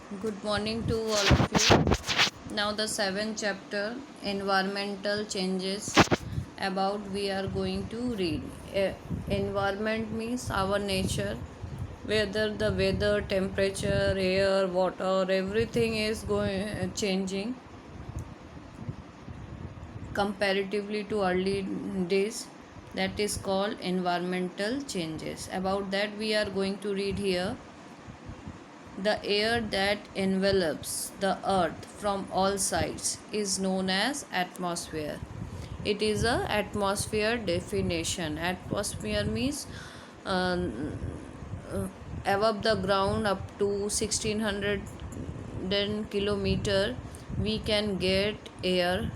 Good morning to all of you. Now, the seventh chapter, environmental changes, about we are going to read. Environment means our nature, whether the weather, temperature, air, water, everything is going changing comparatively to early days. That is called environmental changes. About that, we are going to read here. The air that envelops the earth from all sides is known as atmosphere. It is a atmosphere definition. Atmosphere means um, above the ground up to 1600 kilometer we can get air.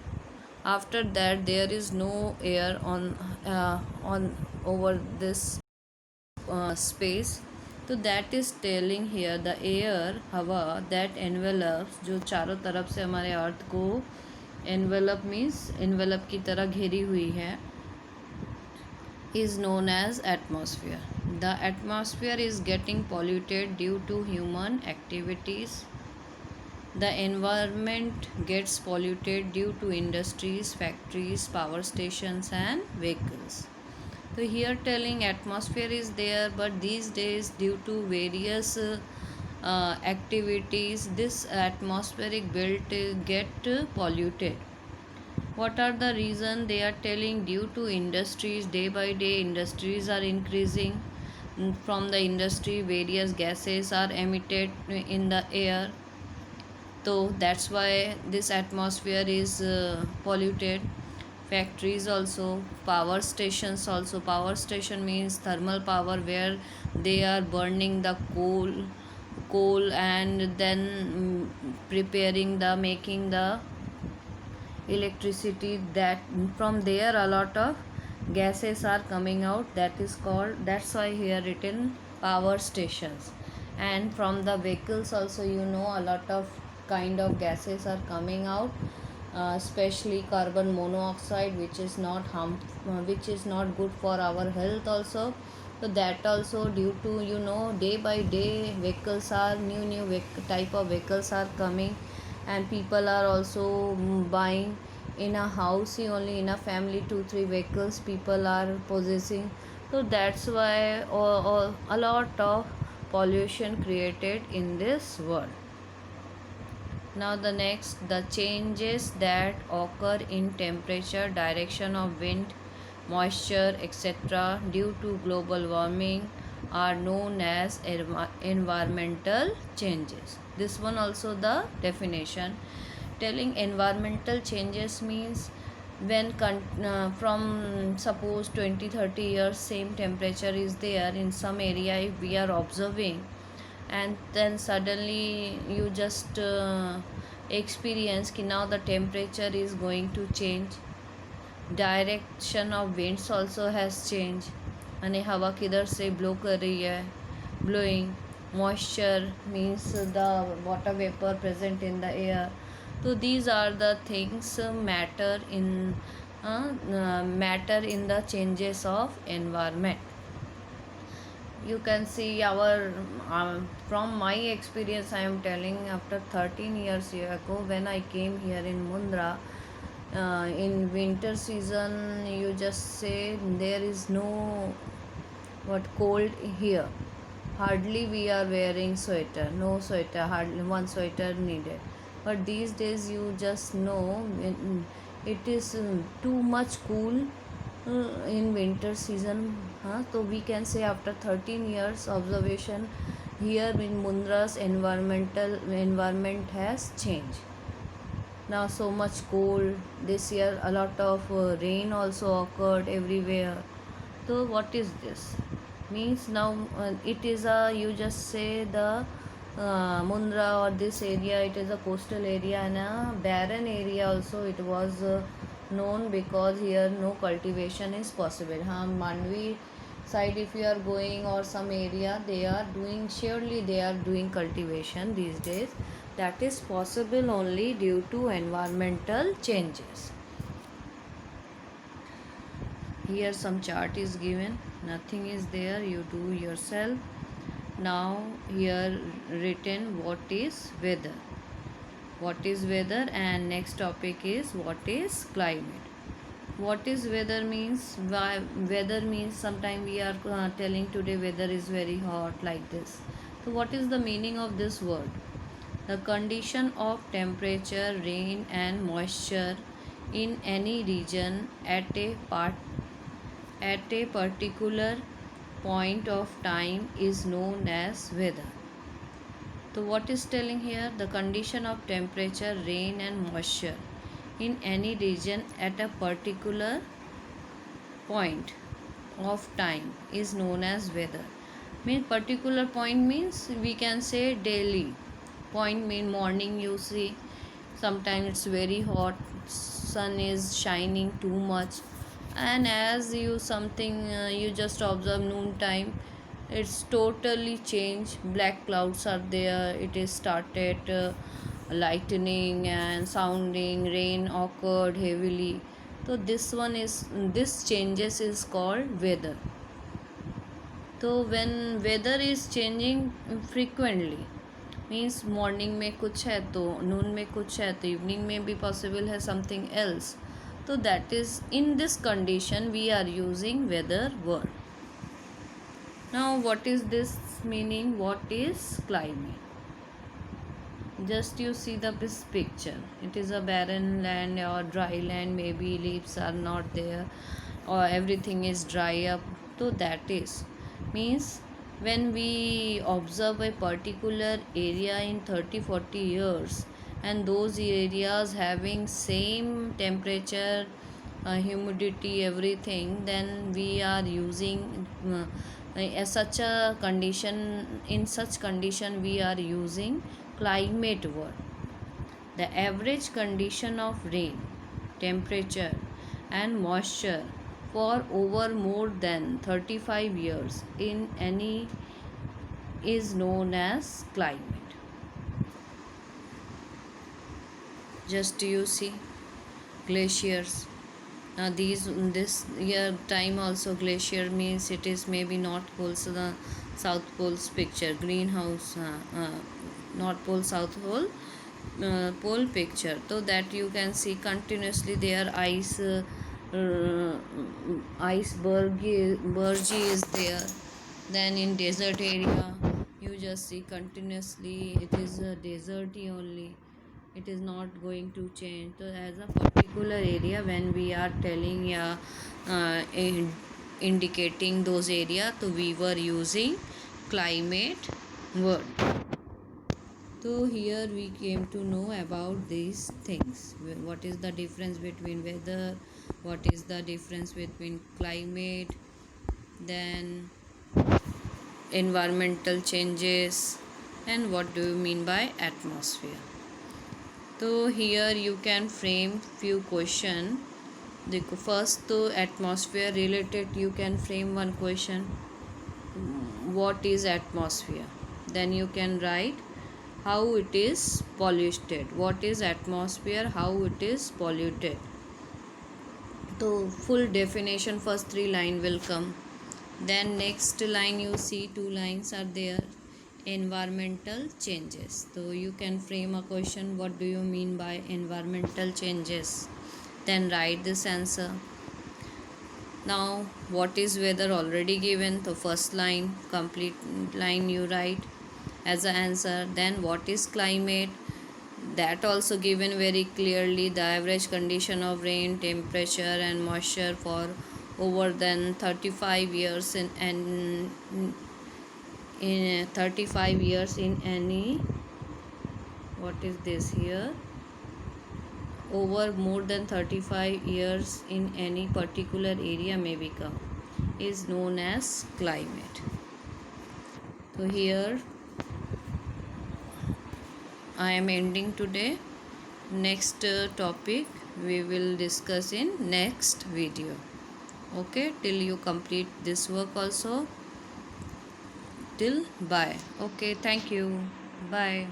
After that there is no air on over this space. तो that is telling here the air हवा that envelopes जो चारों तरफ से हमारे अर्थ को envelope means envelope की तरह घेरी हुई है is known as atmosphere. The atmosphere is getting polluted due to human activities. The environment gets polluted due to industries, factories, power stations and vehicles. So here telling atmosphere is there, but these days due to various activities this atmospheric belt get polluted. What are the reason? They are telling due to industries. Day by day industries are increasing. From the industry various gases are emitted in the air, so that's why this atmosphere is polluted. Factories also, power stations also. Power station means thermal power, where they are burning the coal and then preparing the making the electricity. That from there a lot of gases are coming out. That is called, that's why here written power stations. And from the vehicles also, a lot of kind of gases are coming out, especially carbon monoxide, which is not which is not good for our health also. So that also due to day by day vehicles are new type of vehicles are coming, and people are also buying. In a house only, in a family 2-3 vehicles people are possessing. So that's why a lot of pollution created in this world. Now the next, the changes that occur in temperature, direction of wind, moisture, etc. due to global warming are known as environmental changes. This one also the definition. Telling environmental changes means when from suppose 20-30 years same temperature is there in some area, if we are observing, and then suddenly you just experience कि now the temperature is going to change, direction of winds also has changed, અને हवा किधर से blow कर रही है, blowing. Moisture means the water vapor present in the air. So these are the things matter in the changes of environment. You can see our from my experience I am telling, after 13 years ago when I came here in Mundra, in winter season you just say there is no cold here, hardly we are wearing sweater, no sweater, hardly one sweater needed. But these days you just know it is too much cool in winter season. So we can say after 13 years observation here in Mundra's environment has changed. Now so much cold this year, a lot of rain also occurred everywhere. So what is this means? Now it is a, you just say the Mundra or this area, it is a coastal area and a barren area also it was known, because here no cultivation is possible. Mandvi side if you are going or some area, they are doing, surely they are doing cultivation these days. That is possible only due to environmental changes. Here some chart is given, nothing is there, you do yourself. Now here written what is weather. What is weather, and next topic is what is climate. What is weather means, why weather means, sometimes we are telling today weather is very hot like this. So what is the meaning of this word? The condition of temperature, rain and moisture in any region at a particular point of time is known as weather. So what is telling here? The condition of temperature, rain and moisture in any region at a particular point of time is known as weather. Mean particular point means we can say daily. Point mean morning you see, sometimes it's very hot, sun is shining too much, and as you something you just observe noon time, it's totally changed, black clouds are there, it is started lightning and sounding, rain occurred heavily. So this changes is called weather. तो when weather is changing frequently means morning में कुछ है तो noon में कुछ है तो evening में भी possible है something else. So that is, in this condition we are using weather word. Now what is this meaning? What is climate? Just you see this picture, it is a barren land or dry land, maybe leaves are not there or everything is dry up. So that is means when we observe a particular area in 30-40 years and those areas having same temperature, humidity, everything, then we are using such a condition. In such condition we are using climate word. The average condition of rain, temperature and moisture for over more than 35 years in any is known as climate. Just you see glaciers. Now this year time also glacier means it is maybe North Pole, so the South Pole's picture, greenhouse, North Pole, South Pole, pole picture. So that you can see continuously there iceberg is there. Then in desert area you just see continuously it is a deserty only, it is not going to change. So as a particular area when we are telling indicating those area, so we were using climate word. So here we came to know about these things. What is the difference between weather? What is the difference between climate? Then environmental changes, and what do you mean by atmosphere? So here you can frame few question. The first to atmosphere related you can frame one question. What is atmosphere? Then you can write how it is polluted. What is atmosphere? How it is polluted? So full definition first 3 line will come. Then next line you see 2 lines are there. Environmental changes. So you can frame a question, what do you mean by environmental changes? Then write this answer. Now what is weather already given, so first line complete line you write as an answer. Then what is climate, that also given very clearly, the average condition of rain, temperature and moisture for over than 35 years in 35 years in any, what is this here, over more than 35 years in any particular area may become, is known as climate. So here I am ending today. Next topic we will discuss in next video. Okay, till you complete this work also. Till bye. Okay, thank you. Bye.